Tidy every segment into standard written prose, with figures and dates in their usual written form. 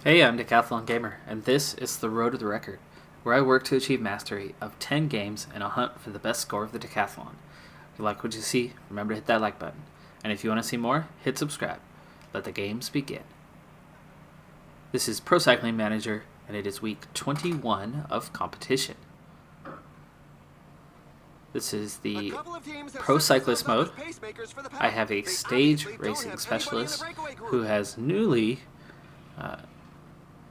Hey, I'm Decathlon Gamer, and this is the Road to the Record, where I work to achieve mastery of 10 games in a hunt for the best score of the Decathlon. If you like what you see, remember to hit that like button. And if you want to see more, hit subscribe. Let the games begin. This is Pro Cycling Manager, and it is week 21 of competition. This is the Pro Cyclist Mode. I have a stage racing specialist who has newly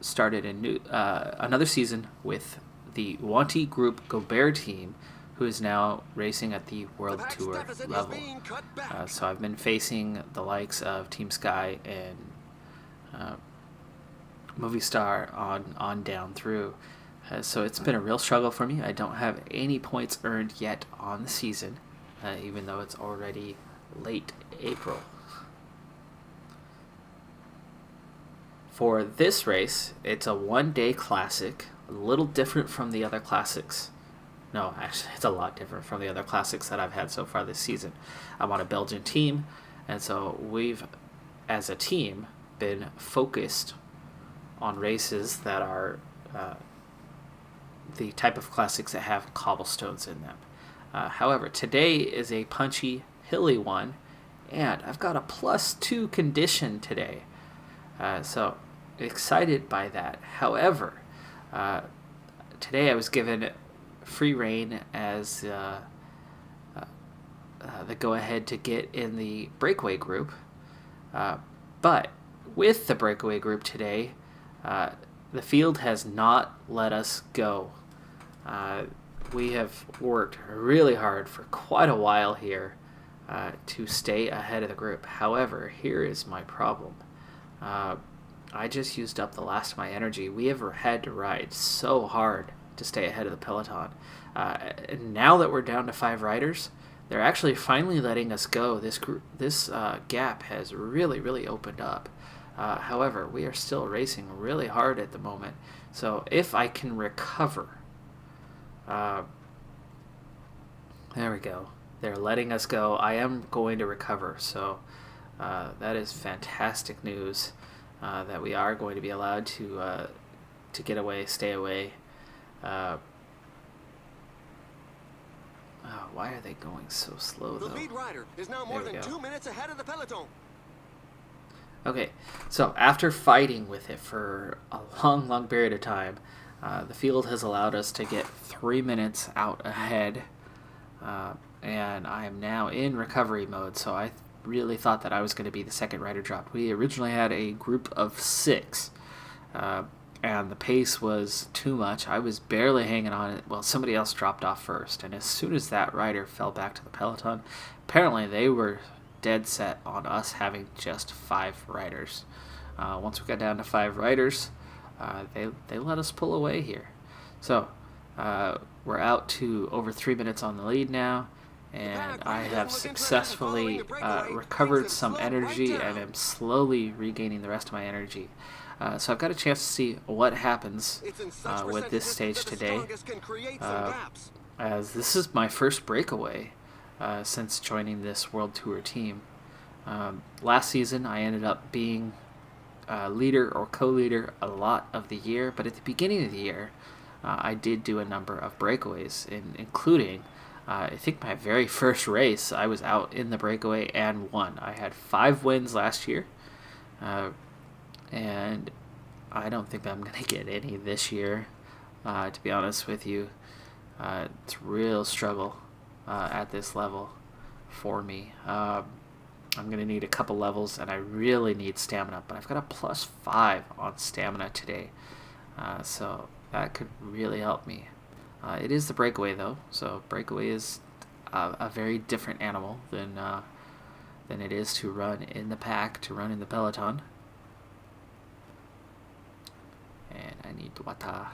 started another season with the Wanty Group Gobert team, who is now racing at the World Tour level. So I've been facing the likes of Team Sky and Movistar on down through. So it's been a real struggle for me. I don't have any points earned yet on the season, even though it's already late April. For this race, it's a one-day classic, a little different from the other classics. No, actually, it's a lot different from the other classics that I've had so far this season. I'm on a Belgian team, and so we've, as a team, been focused on races that are the type of classics that have cobblestones in them. However, today is a punchy, hilly one, and I've got a +2 condition today. So excited by that. However, today I was given free reign as the go-ahead to get in the breakaway group. But with the breakaway group today, the field has not let us go. We have worked really hard for quite a while here to stay ahead of the group. However, here is my problem. I just used up the last of my energy. We have had to ride so hard to stay ahead of the peloton. And now that we're down to 5 riders, they're actually finally letting us go. This gap has really opened up. However, we are still racing really hard at the moment. So if I can recover, there we go. They're letting us go. I am going to recover. So that is fantastic news. That we are going to be allowed to get away, stay away. Why are they going so slow, though? The lead rider is now more than 2 minutes ahead of the peloton. Okay, so after fighting with it for a long period of time, the field has allowed us to get 3 minutes out ahead, and I am now in recovery mode, so I really thought that I was going to be the second rider dropped. We originally had a group of 6, and the pace was too much. I was barely hanging on it. Well, somebody else dropped off first, and as soon as that rider fell back to the peloton, apparently they were dead set on us having just 5 riders. Once we got down to 5 riders, they let us pull away here. So we're out to over 3 minutes on the lead now, and I have successfully recovered some energy and am slowly regaining the rest of my energy. So I've got a chance to see what happens with this stage today, as this is my first breakaway since joining this World Tour team. Last season I ended up being leader or co-leader a lot of the year, but at the beginning of the year I did do a number of breakaways, including I think my very first race I was out in the breakaway and won. I had 5 wins last year, and I don't think I'm going to get any this year, to be honest with you. It's a real struggle at this level for me. I'm going to need a couple levels, and I really need stamina, but I've got a +5 on stamina today, so that could really help me. It is the breakaway, though, so breakaway is a very different animal than it is to run in the pack, to run in the peloton. And I need water.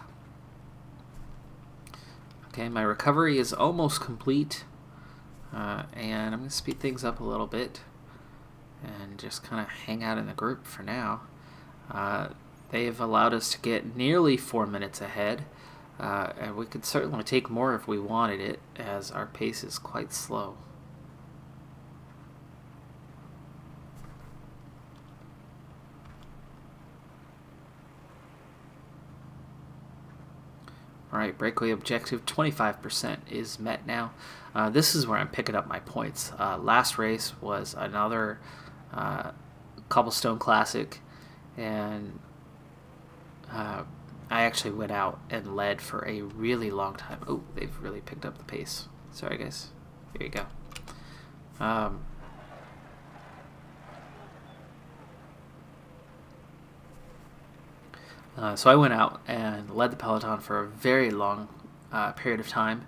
Okay, my recovery is almost complete, and I'm going to speed things up a little bit and just kind of hang out in the group for now. They've allowed us to get nearly 4 minutes ahead, and we could certainly take more if we wanted it, as our pace is quite slow. All right, breakaway objective 25% is met now. This is where I'm picking up my points. Last race was another cobblestone classic, and I actually went out and led for a really long time. Oh, they've really picked up the pace. Sorry, guys. Here you go. So I went out and led the peloton for a very long period of time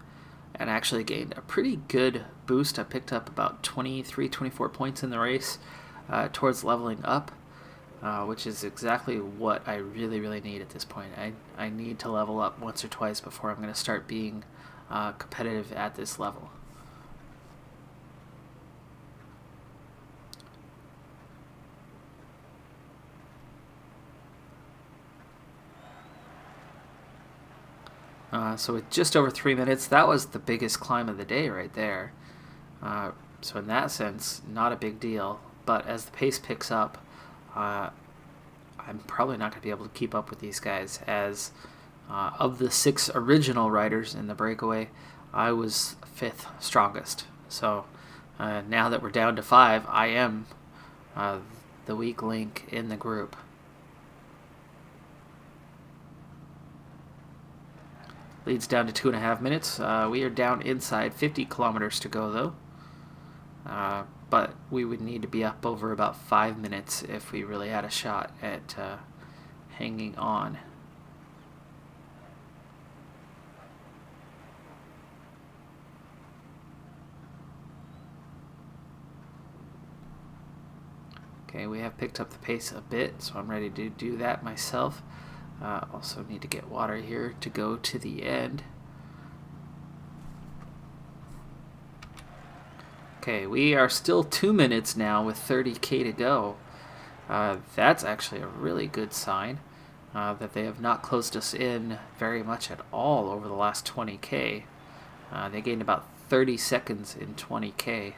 and actually gained a pretty good boost. I picked up about 23, 24 points in the race towards leveling up, which is exactly what I really, really need at this point. I need to level up once or twice before I'm going to start being competitive at this level. So with just over 3 minutes, that was the biggest climb of the day right there. So in that sense, not a big deal. But as the pace picks up, I'm probably not going to be able to keep up with these guys, as of the 6 original riders in the breakaway, I was 5th strongest. So now that we're down to 5, I am the weak link in the group. Leads down to 2.5 minutes. We are down inside 50 kilometers to go, though. But we would need to be up over about 5 minutes if we really had a shot at hanging on. Okay, we have picked up the pace a bit, so I'm ready to do that myself. Also need to get water here to go to the end. Okay, we are still 2 minutes now with 30k to go. That's actually a really good sign that they have not closed us in very much at all over the last 20k. They gained about 30 seconds in 20k.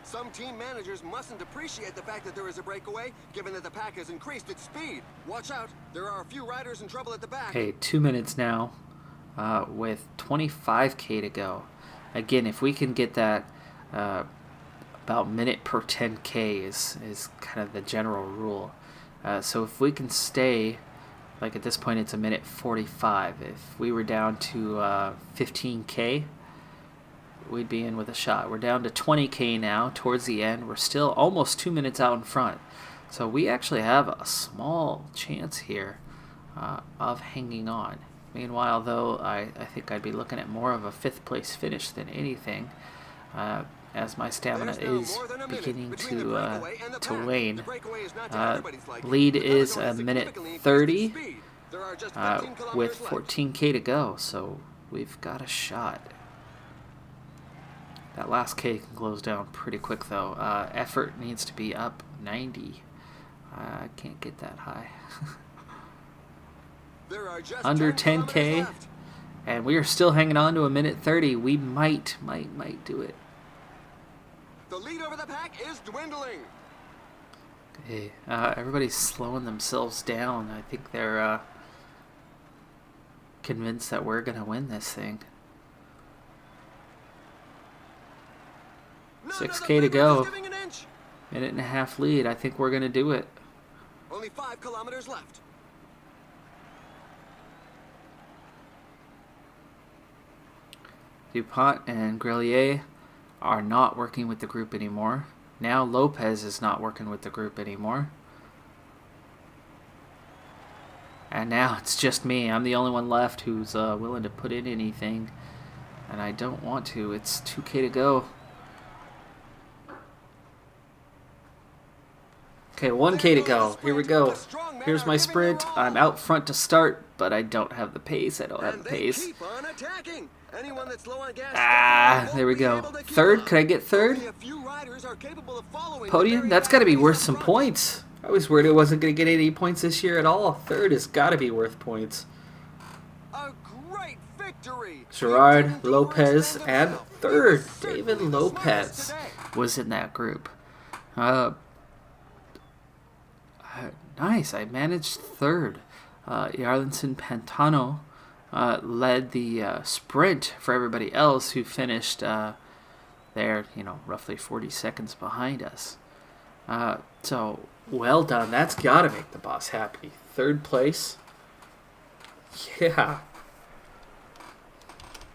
Some team managers mustn't appreciate the fact that there is a breakaway, given that the pack has increased its speed. Watch out, there are a few riders in trouble at the back. Okay, 2 minutes now with 25k to go. Again, if we can get that about minute per 10k is kind of the general rule. So if we can stay, like at this point it's a minute 45. If we were down to 15k, we'd be in with a shot. We're down to 20k now towards the end. We're still almost 2 minutes out in front. So we actually have a small chance here of hanging on. Meanwhile, though, I think I'd be looking at more of a 5th place finish than anything, as my stamina is beginning to wane. Lead is a minute 30 with 14k to go, so we've got a shot. That last K can close down pretty quick, though. Effort needs to be up 90. I can't get that high. Under 10k, and we are still hanging on to a minute 30. We might do it. The lead over the pack is dwindling. Okay, everybody's slowing themselves down. I think they're convinced that we're gonna win this thing. 6k to go. Minute and a half lead. I think we're going to do it. Only 5 kilometers left. DuPont and Grelier are not working with the group anymore. Now Lopez is not working with the group anymore. And now it's just me. I'm the only one left who's willing to put in anything. And I don't want to. It's 2k to go. Okay, 1k to go. Here we go. Here's my sprint. I'm out front to start, but I don't have the pace. I don't have the pace. There we go. Third? Could I get third? Podium? That's got to be worth some points. I was worried I wasn't going to get any points this year at all. Third has got to be worth points. Gerard Lopez, and third, David Lopez was in that group. Nice, I managed third. Yarlinson Pantano led the sprint for everybody else who finished there, roughly 40 seconds behind us. So, well done. That's got to make the boss happy. Third place. Yeah.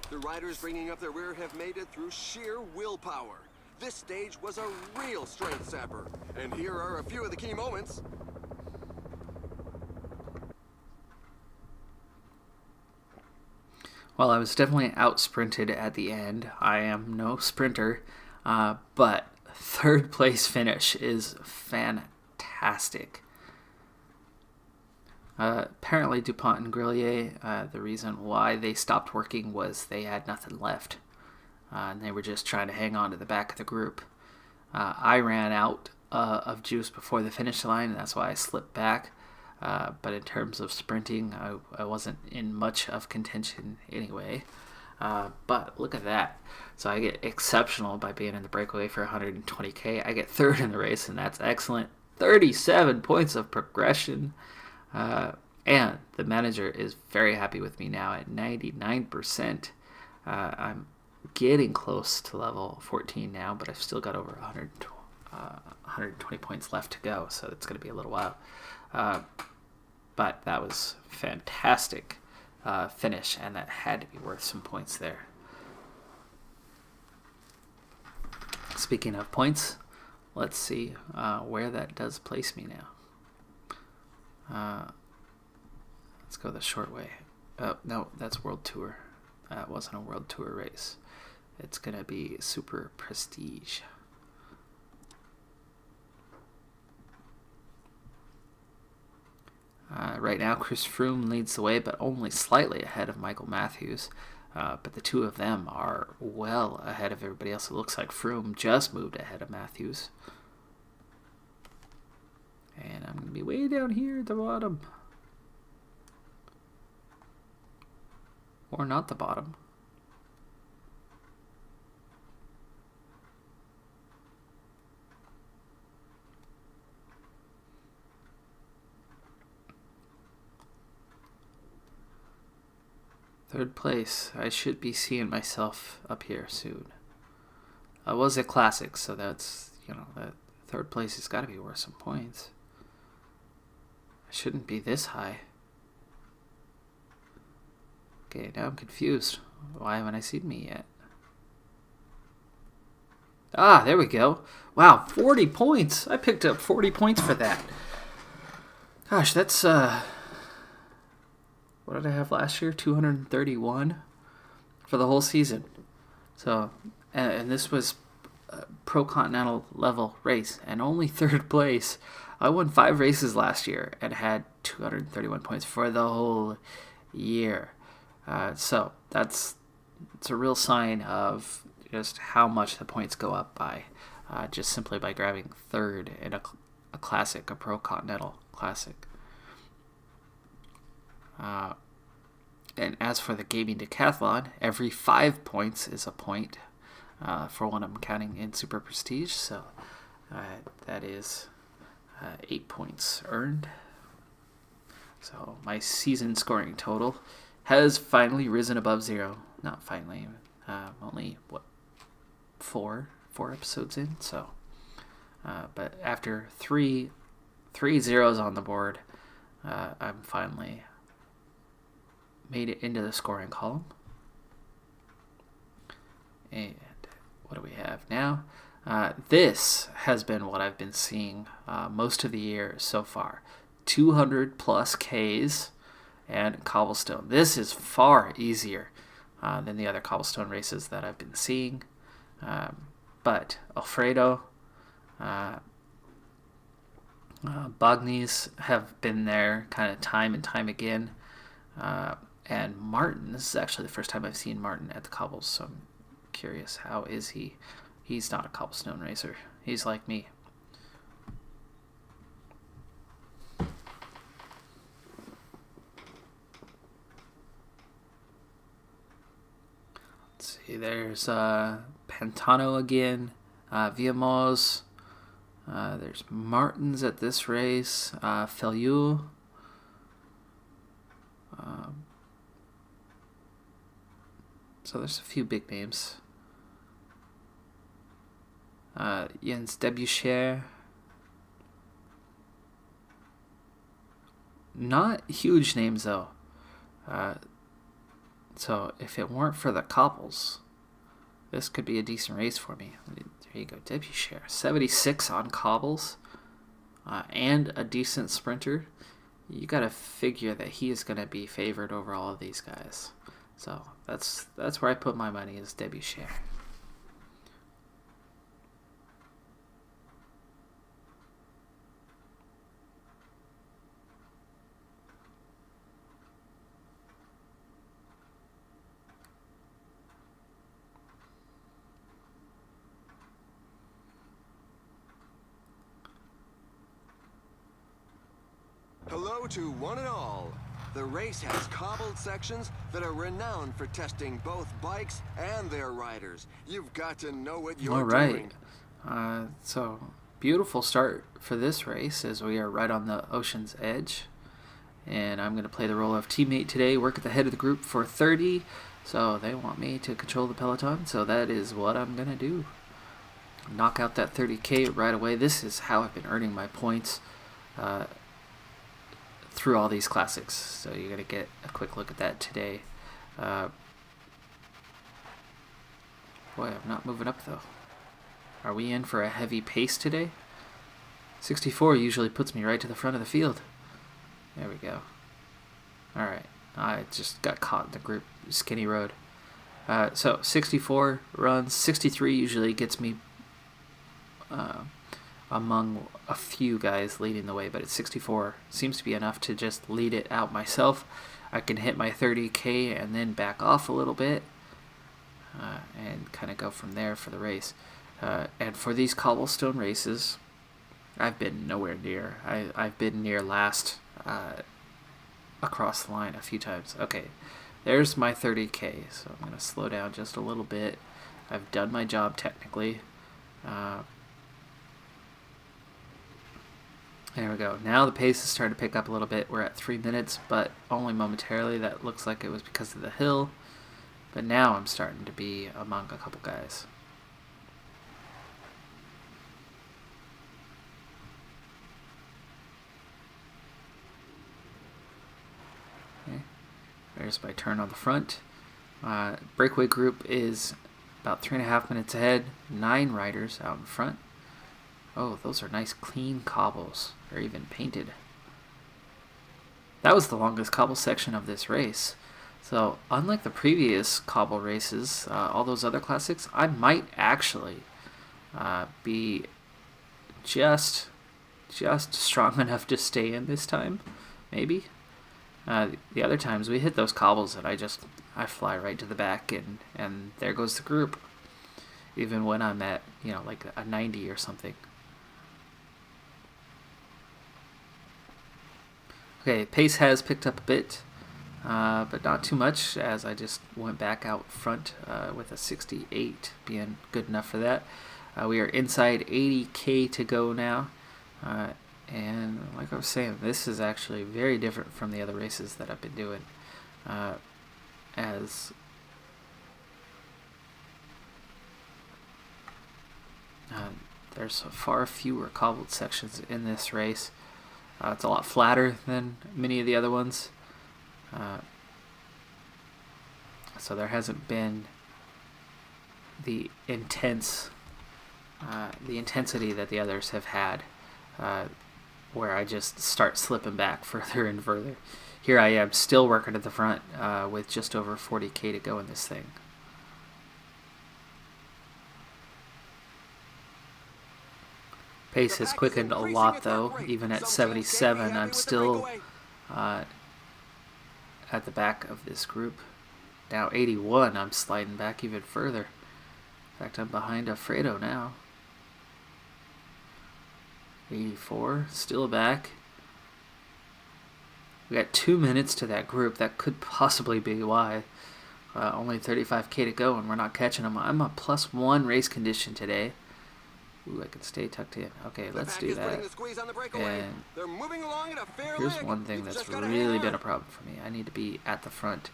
The riders bringing up their rear have made it through sheer willpower. This stage was a real strength sapper. And here are a few of the key moments. Well, I was definitely out-sprinted at the end. I am no sprinter, but third place finish is fantastic. Apparently, DuPont and Grillier, the reason why they stopped working was they had nothing left. And they were just trying to hang on to the back of the group. I ran out of juice before the finish line, and that's why I slipped back. But in terms of sprinting, I wasn't in much of contention anyway. But look at that. So I get exceptional by being in the breakaway for 120K. I get third in the race, and that's excellent. 37 points of progression. And the manager is very happy with me now at 99%. I'm getting close to level 14 now, but I've still got over 120 points left to go, so it's going to be a little while. But that was fantastic finish, and that had to be worth some points there. Speaking of points, let's see where that does place me now. Let's go the short way. Oh, no, that's World Tour. That wasn't a World Tour race. It's going to be Super Prestige. Right now, Chris Froome leads the way, but only slightly ahead of Michael Matthews. But the two of them are well ahead of everybody else. It looks like Froome just moved ahead of Matthews. And I'm going to be way down here at the bottom. Or not the bottom. Third place. I should be seeing myself up here soon. I was a classic, so that's, that third place has got to be worth some points. I shouldn't be this high. Okay, now I'm confused. Why haven't I seen me yet? Ah, there we go. Wow, 40 points. I picked up 40 points for that. Gosh, that's, what did I have last year? 231 for the whole season. So, and this was a Pro Continental level race, and only third place. I won 5 races last year and had 231 points for the whole year. So it's a real sign of just how much the points go up by, just simply by grabbing third in a classic, a Pro Continental classic. And as for the gaming decathlon, every 5 points is a point for when I'm counting in Super Prestige. So that is 8 points earned. So my season scoring total has finally risen above 0. Not finally, only, 4 episodes in. So, but after three zeros on the board, I'm finally made it into the scoring column. And what do we have now? This has been what I've been seeing most of the year so far. 200 plus Ks and cobblestone. This is far easier than the other cobblestone races that I've been seeing. But Alfredo, Bognies have been there kind of time and time again. And Martin, this is actually the first time I've seen Martin at the cobbles, so I'm curious, how is he? He's not a cobblestone racer. He's like me. Let's see, there's Pantano again, Villamoz. There's Martins at this race, Feliu. So there's a few big names. Jens Debuchere. Not huge names though. So if it weren't for the cobbles, this could be a decent race for me. There you go, Debuchere. 76 on cobbles, and a decent sprinter. You gotta figure that he is gonna be favored over all of these guys. So that's where I put my money, is Debuchere. Hello to one and all. The race has cobbled sections that are renowned for testing both bikes and their riders. You've got to know what you're doing. So beautiful start for this race as we are right on the ocean's edge. And I'm going to play the role of teammate today, work at the head of the group for 30. So they want me to control the peloton, so that is what I'm going to do. Knock out that 30K right away. This is how I've been earning my points through all these classics. So you're going to get a quick look at that today. Boy, I'm not moving up though. Are we in for a heavy pace today? 64 usually puts me right to the front of the field. There we go. Alright, I just got caught in the group skinny road. So 64 runs, 63 usually gets me among a few guys leading the way, but at 64 seems to be enough to just lead it out myself. I can hit my 30K and then back off a little bit and kind of go from there for the race. And for these cobblestone races, I've been nowhere near. I've been near last across the line a few times. Okay, there's my 30K, so I'm going to slow down just a little bit. I've done my job technically. There we go. Now the pace is starting to pick up a little bit. We're at 3 minutes, but only momentarily. That looks like it was because of the hill. But now I'm starting to be among a couple guys. Okay. There's my turn on the front. Breakaway group is about 3.5 minutes ahead. 9 riders out in front. Oh, those are nice clean cobbles. They're even painted. That was the longest cobble section of this race. So, unlike the previous cobble races, all those other classics, I might actually be just strong enough to stay in this time, maybe. The other times we hit those cobbles and I fly right to the back and there goes the group. Even when I'm at, like a 90 or something. Okay, pace has picked up a bit, but not too much, as I just went back out front with a 68 being good enough for that. We are inside 80K to go now, and like I was saying, this is actually very different from the other races that I've been doing, as there's far fewer cobbled sections in this race. It's a lot flatter than many of the other ones. So there hasn't been the intensity that the others have had, where I just start slipping back further and further. Here I am still working at the front with just over 40K to go in this thing. Pace has quickened a lot though. Even at 77, I'm still at the back of this group. Now 81, I'm sliding back even further. In fact, I'm behind Alfredo now. 84, still back. We got 2 minutes to that group. That could possibly be why. Only 35K to go and we're not catching them. I'm a +1 race condition today. Ooh, I can stay tucked in. Okay, let's do that. And here's one thing that's really been a problem for me. I need to be at the front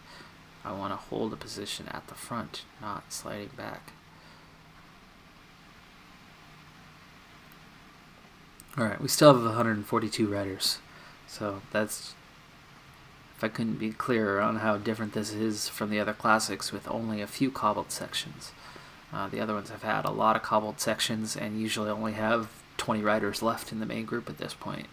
I want to hold a position at the front, not sliding back. Alright, we still have 142 riders, so that's, if I couldn't be clearer on how different this is from the other classics with only a few cobbled sections. The other ones have had a lot of cobbled sections and usually only have 20 riders left in the main group at this point.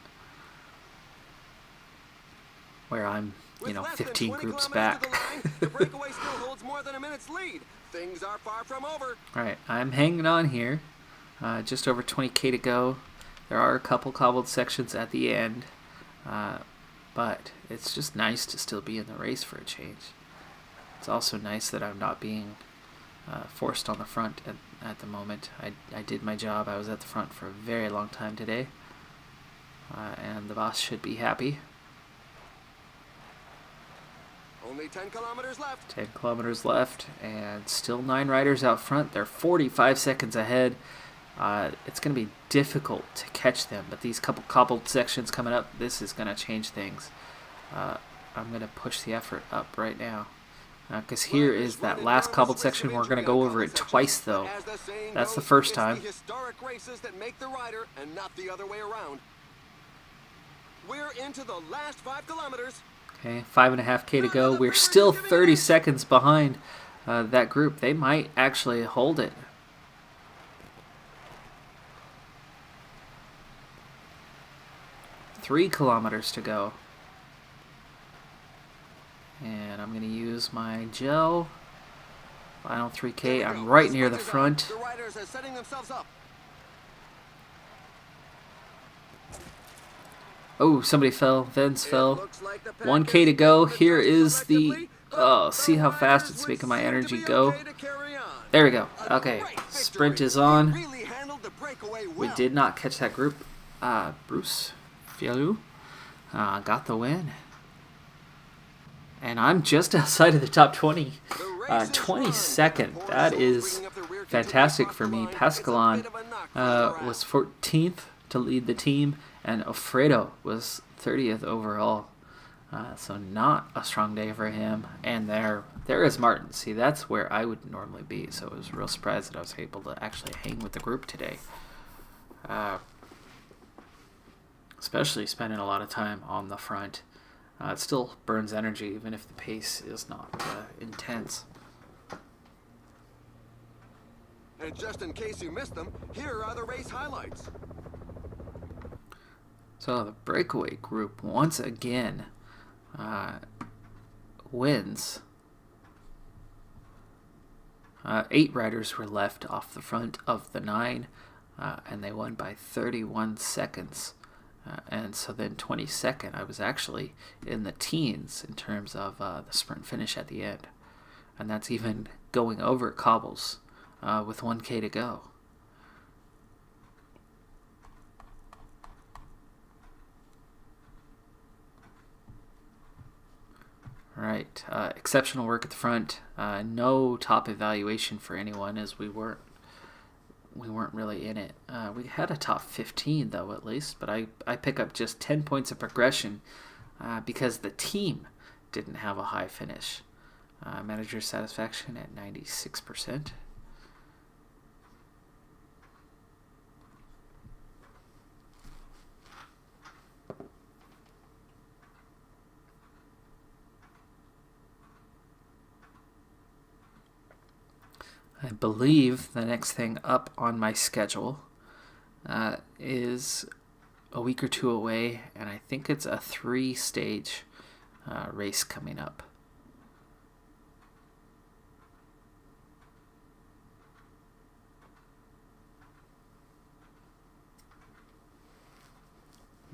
Where I'm, 15 groups back. The breakaway still holds more than a minute's lead. Things are far from over. Alright, I'm hanging on here. Just over 20k to go. There are a couple cobbled sections at the end. But it's just nice to still be in the race for a change. It's also nice that I'm not being forced on the front at the moment. I did my job. I was at the front for a very long time today. And the boss should be happy. Only 10 kilometers left. 10 kilometers left, and still 9 riders out front. They're 45 seconds ahead. It's going to be difficult to catch them, but these couple cobbled sections coming up, this is going to change things. I'm going to push the effort up right now. Because here is that last cobbled section. We're going to go over it twice, though. That's the first time. Historic races that make the rider and not the other way around. We're into the last 5 kilometers. Okay, 5.5k to go. We're still 30 seconds behind that group. They might actually hold it. Three kilometers to go. And I'm going to use my gel. Final 3k. I'm right near the front. The riders are setting themselves up. Oh, somebody fell. Vince fell. 1k to go. Here is the... Oh, see how fast it's making my energy go. There we go. Okay, sprint is on. We did not catch that group. Bruce Fialou got the win. And I'm just outside of the top 20. 22nd. That is fantastic for me. Pascalon was 14th to lead the team. And Alfredo was 30th overall. So not a strong day for him. And there is Martin. See, that's where I would normally be. So I was real surprised that I was able to actually hang with the group today. Especially spending a lot of time on the front. It still burns energy even if the pace is not intense. And just in case you missed them, here are the race highlights. So the breakaway group once again wins. 8 riders were left off the front of the 9, and they won by 31 seconds. And so then 22nd, I was actually in the teens in terms of the sprint finish at the end. And that's even going over cobbles with 1k to go. Right, exceptional work at the front. No top evaluation for anyone as we weren't really in it. We had a top 15 though at least, but I pick up just 10 points of progression because the team didn't have a high finish. Manager satisfaction at 96%. I believe the next thing up on my schedule is a week or two away, and I think it's a 3-stage race coming up.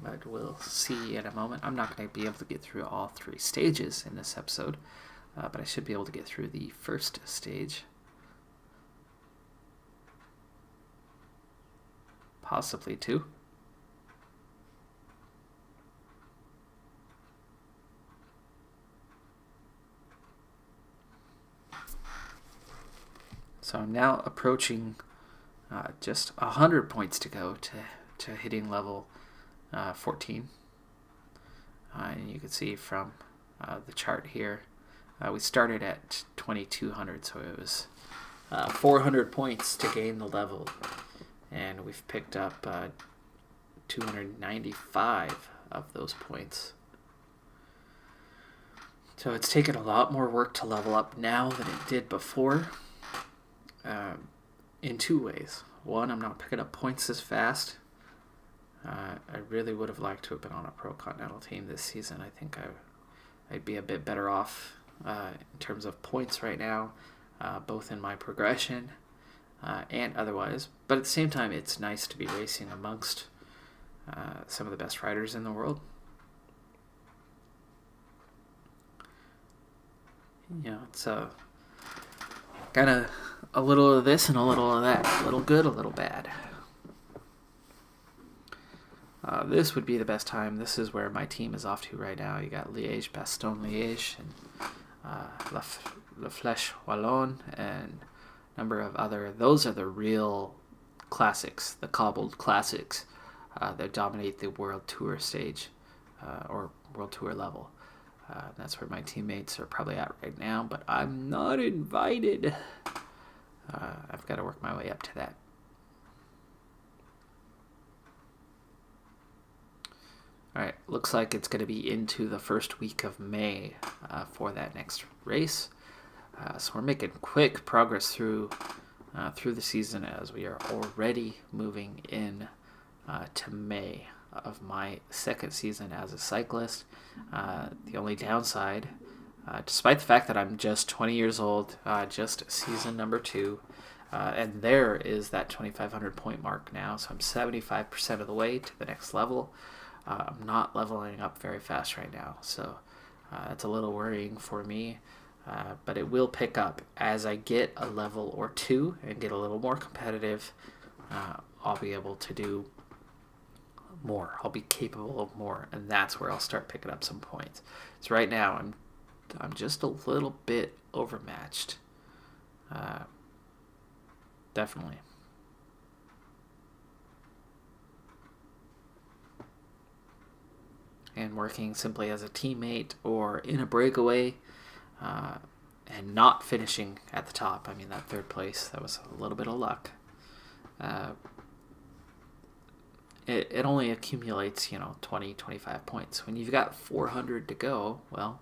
But we'll see in a moment. I'm not going to be able to get through all 3 stages in this episode, but I should be able to get through the first stage. Possibly 2. So I'm now approaching just 100 points to go to hitting level 14. And you can see from the chart here, We started at 2,200, so it was 400 points to gain the level. And we've picked up 295 of those points. So it's taken a lot more work to level up now than it did before, in two ways. One, I'm not picking up points as fast. I really would have liked to have been on a Pro Continental team this season. I think I'd be a bit better off in terms of points right now, both in my progression and otherwise. But at the same time, it's nice to be racing amongst some of the best riders in the world. It's kind of a little of this and a little of that. A little good, a little bad. This would be the best time. This is where my team is off to right now. You got Liège, Bastogne-Liège, and La Flèche Wallonne, and a number of other. Those are the real classics, the cobbled classics that dominate the World Tour stage or World Tour level. That's where my teammates are probably at right now, but I'm not invited. I've got to work my way up to that. Alright, looks like it's going to be into the first week of May for that next race. So we're making quick progress through the season as we are already moving in to May of my second season as a cyclist. The only downside, despite the fact that I'm just 20 years old, just season number 2, and there is that 2,500 point mark now, so I'm 75% of the way to the next level. I'm not leveling up very fast right now, so that's a little worrying for me, but it will pick up as I get a level or two and get a little more competitive. I'll be able to do more. I'll be capable of more, and that's where I'll start picking up some points. So right now I'm just a little bit overmatched. Definitely. And working simply as a teammate or in a breakaway and not finishing at the top. I mean, that third place, that was a little bit of luck. It only accumulates, 20, 25 points. When you've got 400 to go, well,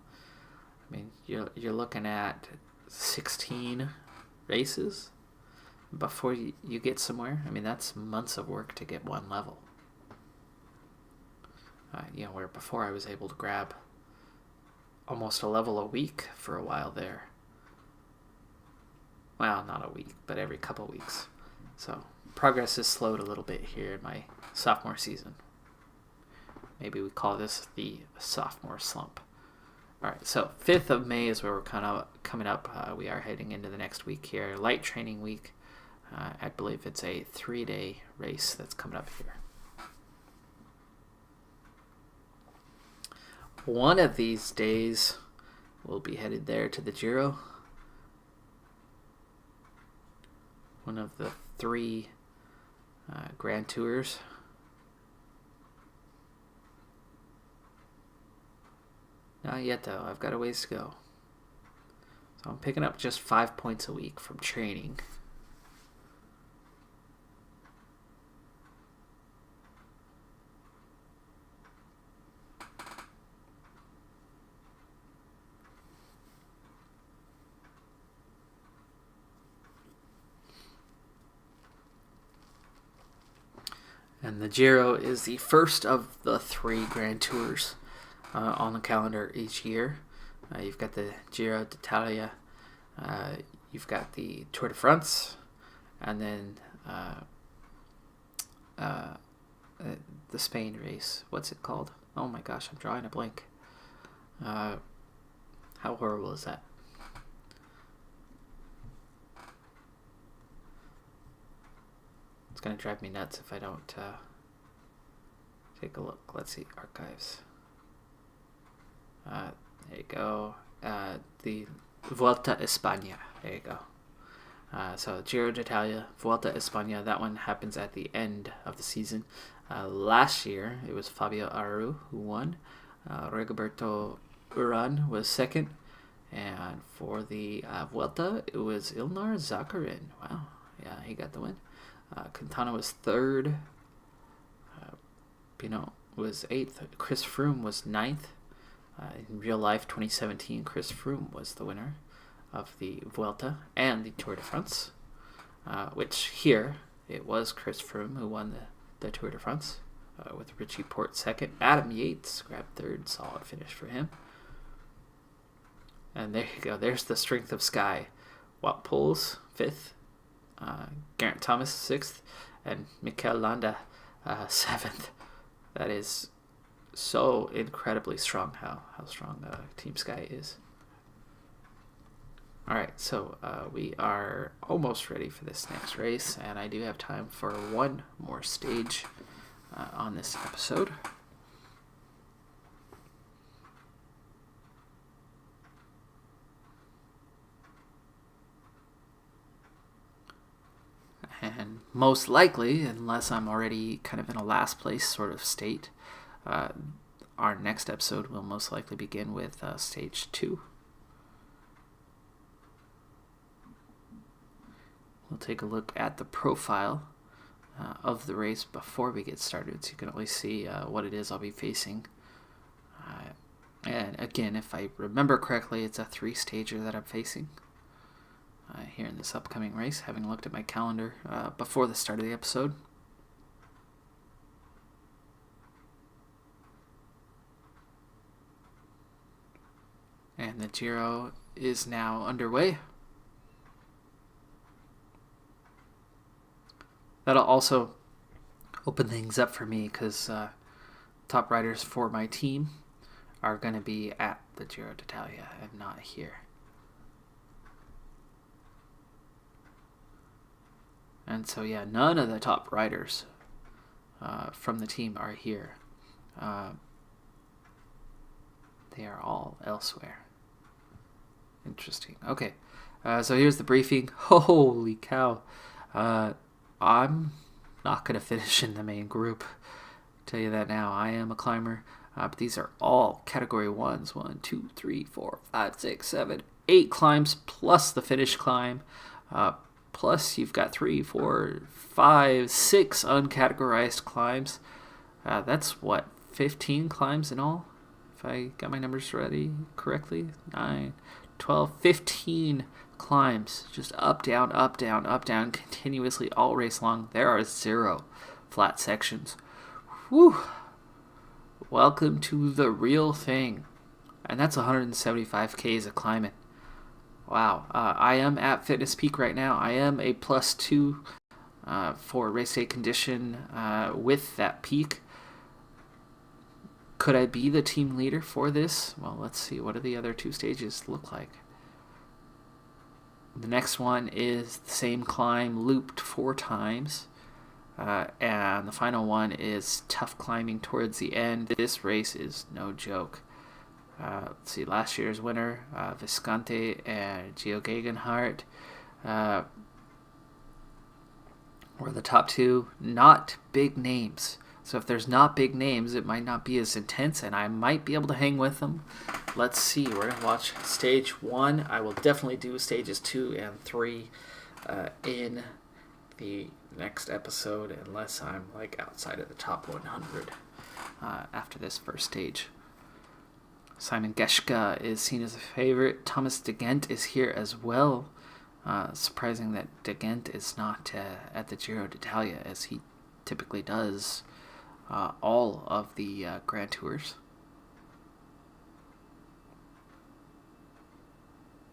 I mean, you're looking at 16 races before you get somewhere. I mean, that's months of work to get one level. Where before I was able to grab almost a level a week for a while there. Well, not a week, but every couple weeks. So progress has slowed a little bit here in my sophomore season. Maybe we call this the sophomore slump. All right, so 5th of May is where we're kind of coming up. We are heading into the next week here, light training week. I believe it's a 3-day race that's coming up here. One of these days, we'll be headed there to the Giro. One of the 3 Grand Tours. Not yet, though. I've got a ways to go. So I'm picking up just 5 points a week from training. And the Giro is the first of the 3 Grand Tours on the calendar each year. You've got the Giro d'Italia, you've got the Tour de France, and then the Spain race. What's it called? Oh my gosh, I'm drawing a blank. How horrible is that? It's going to drive me nuts if I don't take a look. Let's see, archives. There you go. The Vuelta a España. There you go. So Giro d'Italia, Vuelta a España. That one happens at the end of the season. Last year, it was Fabio Aru who won. Rigoberto Urán was second. And for the Vuelta, it was Ilnur Zakarin. Wow, yeah, he got the win. Quintana was third. Pinot was 8th. Chris Froome was 9th. In real life, 2017, Chris Froome was the winner of the Vuelta and the Tour de France, which here it was Chris Froome who won the Tour de France, with Richie Porte second. Adam Yates grabbed third, solid finish for him. And there you go, there's the strength of Sky. Wout Poels, 5th, Geraint Thomas, 6th, and Mikel Landa, 7th. That is so incredibly strong how strong Team Sky is. Alright, so we are almost ready for this next race, and I do have time for one more stage on this episode. And most likely, unless I'm already kind of in a last place sort of state, our next episode will most likely begin with stage 2. We'll take a look at the profile of the race before we get started, so you can at least see what it is I'll be facing. And again, if I remember correctly, it's a 3-stager that I'm facing here in this upcoming race, having looked at my calendar before the start of the episode. And the Giro is now underway. That'll also open things up for me because top riders for my team are going to be at the Giro d'Italia and not here. And so, yeah, none of the top riders from the team are here. They are all elsewhere. Interesting. Okay, so here's the briefing. Holy cow. I'm not going to finish in the main group. I'll tell you that now. I am a climber, but these are all category 1s. 1, 2, 3, 4, 5, 6, 7, 8 climbs plus the finish climb. Plus you've got 3, 4, 5, 6 uncategorized climbs. That's what, 15 climbs in all? If I got my numbers ready correctly. 9, 12, 15 climbs. Just up, down, up, down, up, down, continuously all race long. There are 0 flat sections. Whew. Welcome to the real thing. And that's 175 Ks of climbing. Wow. I am at fitness peak right now. I am a +2 for race day condition with that peak. Could I be the team leader for this? Well, let's see. What do the other 2 stages look like? The next one is the same climb looped 4 times. And the final one is tough climbing towards the end. This race is no joke. Let's see, last year's winner, Visconti and Gio Gegenhardt, were the top 2. Not big names. So if there's not big names, it might not be as intense, and I might be able to hang with them. Let's see. We're going to watch stage 1. I will definitely do stages 2 and 3 in the next episode, unless I'm like outside of the top 100 after this first stage. Simon Geschke is seen as a favorite. Thomas de Gent is here as well. Surprising that de Gent is not at the Giro d'Italia, as he typically does all of the Grand Tours.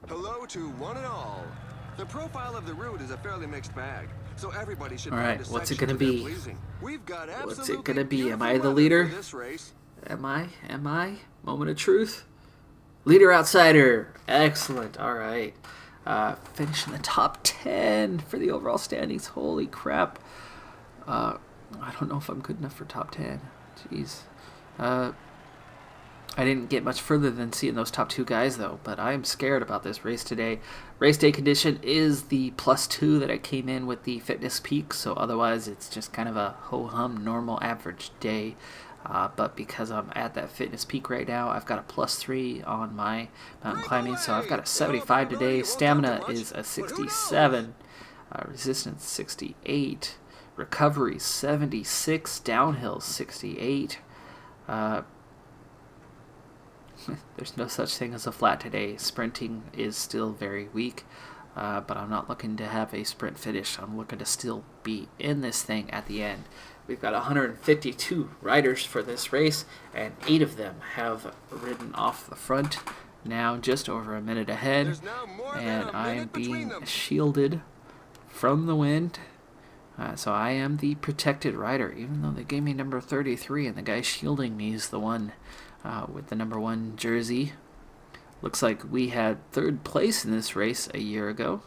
Hello to one and all. The profile of the route is a fairly mixed bag, so everybody should all right, find a what's it section gonna to their be? pleasing. We've got What's it gonna be? Am I the beautiful leader? weather for this race. Am I? Moment of truth. Leader outsider. Excellent. All right. Finish in the top 10 for the overall standings. Holy crap. I don't know if I'm good enough for top 10. Jeez. I didn't get much further than seeing those top 2 guys, though, but I am scared about this race today. Race day condition is the +2 that I came in with the fitness peak, so otherwise it's just kind of a ho-hum normal average day. but because I'm at that fitness peak right now, I've got a +3 on my mountain climbing, so I've got a 75 today. Stamina is a 67, resistance 68, recovery 76, downhill 68. There's no such thing as a flat today. Sprinting is still very weak, but I'm not looking to have a sprint finish. I'm looking to still be in this thing at the end. We've got 152 riders for this race, and 8 of them have ridden off the front. Now just over a minute ahead, and I'm being shielded from the wind. So I am the protected rider, even though they gave me number 33, and the guy shielding me is the one with the number 1 jersey. Looks like we had 3rd place in this race a year ago.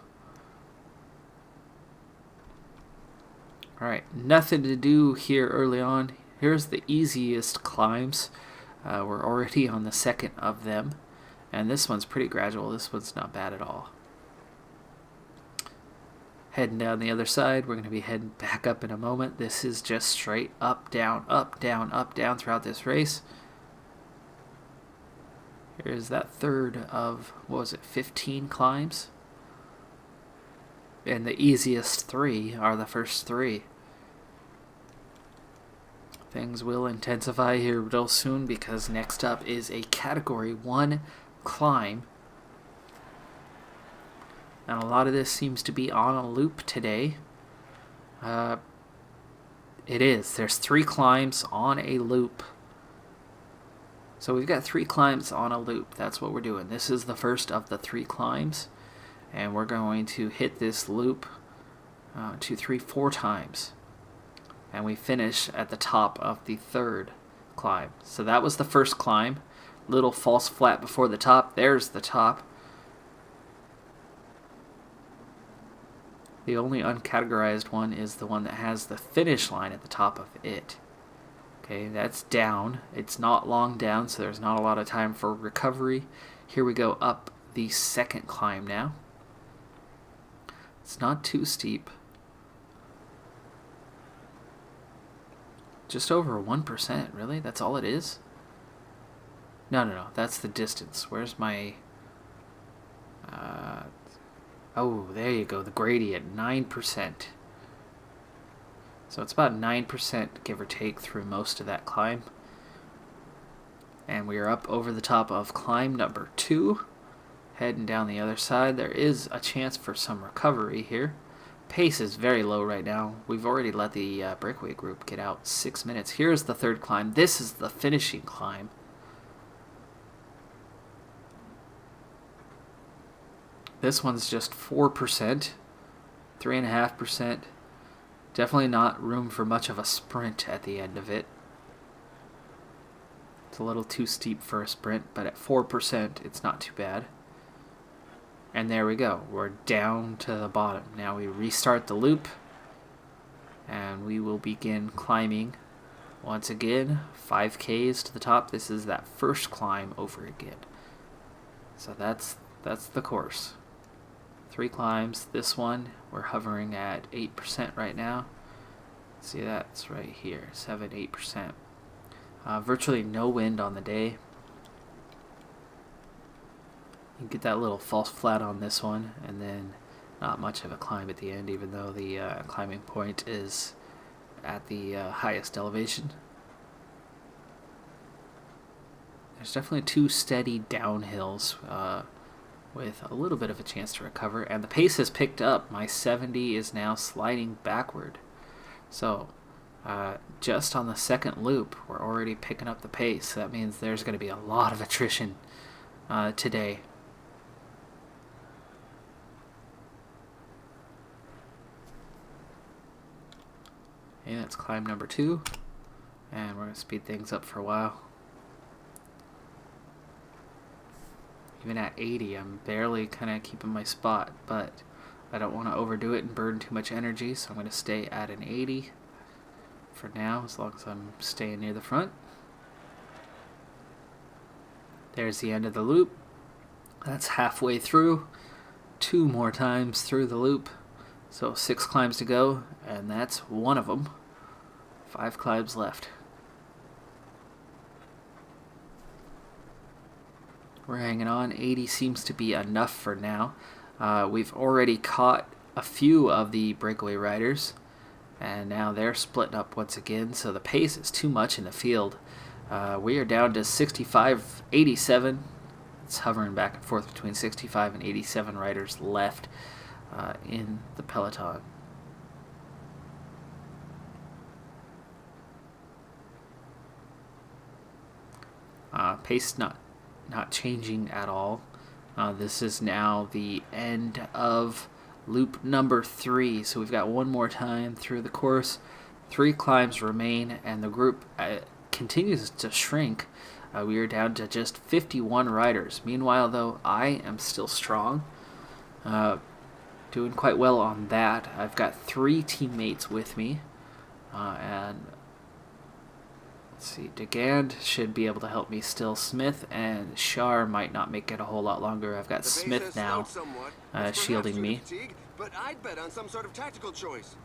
Alright, nothing to do here early on. Here's the easiest climbs. We're already on the 2nd of them. And this one's pretty gradual. This one's not bad at all. Heading down the other side. We're going to be heading back up in a moment. This is just straight up, down, up, down, up, down throughout this race. Here's that 3rd of, 15 climbs? And the easiest 3 are the first 3. Things will intensify here real soon because next up is a Category 1 climb. And a lot of this seems to be on a loop today. It is. There's 3 climbs on a loop. So we've got 3 climbs on a loop. That's what we're doing. This is the first of the 3 climbs. And we're going to hit this loop 2, 3, 4 times. And we finish at the top of the 3rd climb. So that was the first climb. Little false flat before the top. There's the top. The only uncategorized one is the one that has the finish line at the top of it. Okay, that's down. It's not long down, so there's not a lot of time for recovery. Here we go up the 2nd climb now. It's not too steep. Just over 1%, really? That's all it is? No. That's the distance. Where's my... oh, there you go. The gradient, 9%. So it's about 9%, give or take, through most of that climb. And we are up over the top of climb number 2. Heading down the other side. There is a chance for some recovery here. Pace is very low right now. We've already let the breakaway group get out 6 minutes. Here's the 3rd climb. This is the finishing climb. This one's just 4%, 3.5%. Definitely not room for much of a sprint at the end of it. It's a little too steep for a sprint, but at 4%, it's not too bad. And there we go. We're down to the bottom. Now we restart the loop, and we will begin climbing once again. 5Ks to the top. This is that first climb over again. So that's the course. 3 climbs. This one, we're hovering at 8% right now. See, that's right here, 7-8%. Virtually no wind on the day. You get that little false flat on this one, and then not much of a climb at the end, even though the climbing point is at the highest elevation. There's definitely 2 steady downhills with a little bit of a chance to recover, and the pace has picked up. My 70 is now sliding backward. So just on the 2nd loop, we're already picking up the pace. That means there's going to be a lot of attrition today. Okay, that's climb number 2, and we're going to speed things up for a while. Even at 80, I'm barely kind of keeping my spot, but I don't want to overdo it and burn too much energy, so I'm going to stay at an 80 for now, as long as I'm staying near the front. There's the end of the loop. That's halfway through. 2 more times through the loop. So 6 climbs to go, and that's one of them. 5 climbs left. We're hanging on. 80 seems to be enough for now. We've already caught a few of the breakaway riders, and now they're splitting up once again, so the pace is too much in the field. We are down to 65, 87. It's hovering back and forth between 65 and 87 riders left in the peloton. Pace not changing at all. This is now the end of loop number 3, so we've got one more time through the course. 3 climbs remain, and the group continues to shrink. We are down to just 51 riders. Meanwhile, though, I am still strong. Doing quite well on that. I've got 3 teammates with me, and let's see, DeGand should be able to help me still. Smith and Shar might not make it a whole lot longer. I've got Smith now shielding me. Fatigue, but I'd bet on some sort of tactical choice.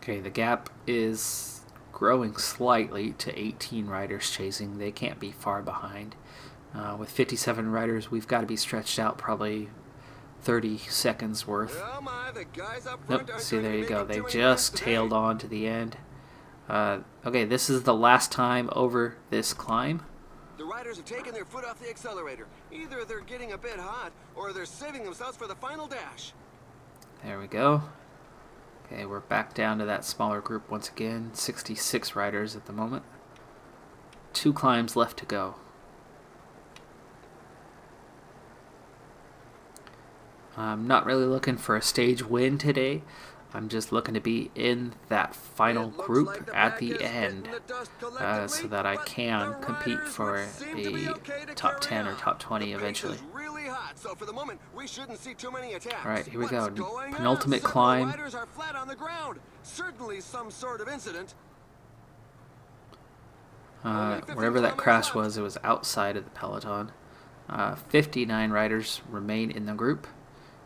Okay, the gap is growing slightly to 18 riders chasing. They can't be far behind. With 57 riders, we've got to be stretched out probably 30 seconds worth. Oh my, the guys up front Nope, see, there you go. They just tailed on to the end. Okay, this is the last time over this climb. The riders have taken their foot off the accelerator. Either they're getting a bit hot, or they're saving themselves for the final dash. There we go. Okay, we're back down to that smaller group once again. 66 riders at the moment. 2 climbs left to go. I'm not really looking for a stage win today. I'm just looking to be in that final group at the end so that I can compete for a top 10 or top 20 eventually. Alright, here we go. Penultimate climb. Wherever that crash was, it was outside of the peloton. 59 riders remain in the group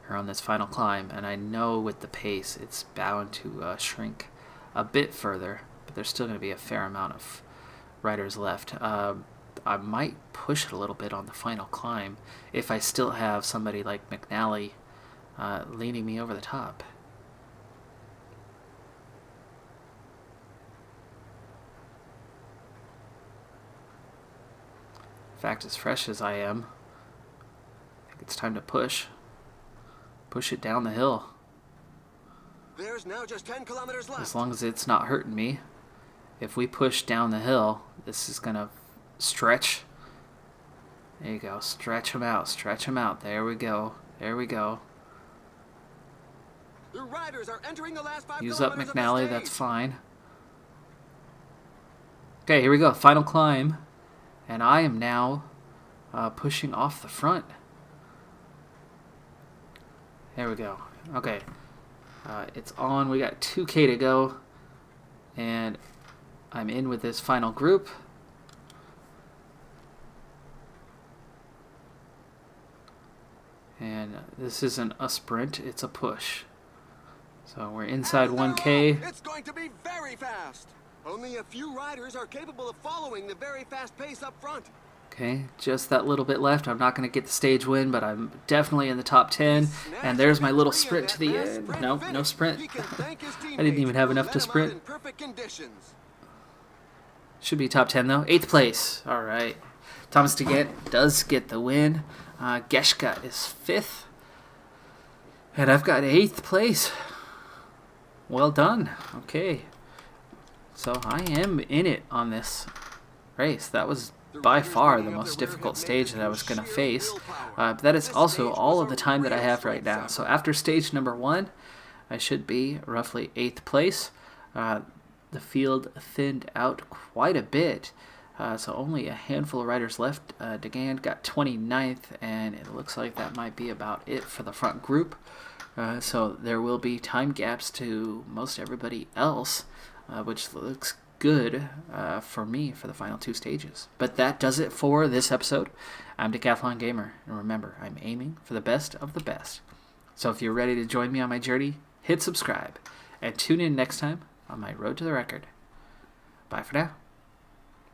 on this final climb, and I know with the pace it's bound to shrink a bit further, but there's still going to be a fair amount of riders left. I might push it a little bit on the final climb if I still have somebody like McNally leaning me over the top. In fact, as fresh as I am, I think it's time to push. Push it down the hill. There's now just 10 kilometers left. As long as it's not hurting me. If we push down the hill, this is going to stretch. There you go. Stretch them out. Stretch them out. There we go. There we go. The riders are entering the last 5 Use up kilometers McNally. of the That's stage. fine. Okay, here we go. Final climb. And I am now pushing off the front. There we go. Okay. It's on. We got 2K to go. And I'm in with this final group. And this isn't a sprint, it's a push. So we're inside 1K. It's going to be very fast. Only a few riders are capable of following the very fast pace up front. Okay, just that little bit left. I'm not going to get the stage win, but I'm definitely in the top 10. And there's my little sprint to the end. Nope, no sprint. I didn't even have enough to sprint. Should be top 10 though. 8th place. All right. Thomas DeGant does get the win. Geshka is 5th. And I've got 8th place. Well done. Okay. So I am in it on this race. That was by far the most difficult stage that I was going to face. That is also all of the time that I have right now. So after stage number 1, I should be roughly 8th place. The field thinned out quite a bit. So only a handful of riders left. DeGand got 29th, and it looks like that might be about it for the front group. So there will be time gaps to most everybody else, which looks good for me for the final 2 stages. But that does it for this episode. I'm Decathlon Gamer, and remember, I'm aiming for the best of the best. So if you're ready to join me on my journey, hit subscribe, And tune in next time on my Road to the Record. Bye for now.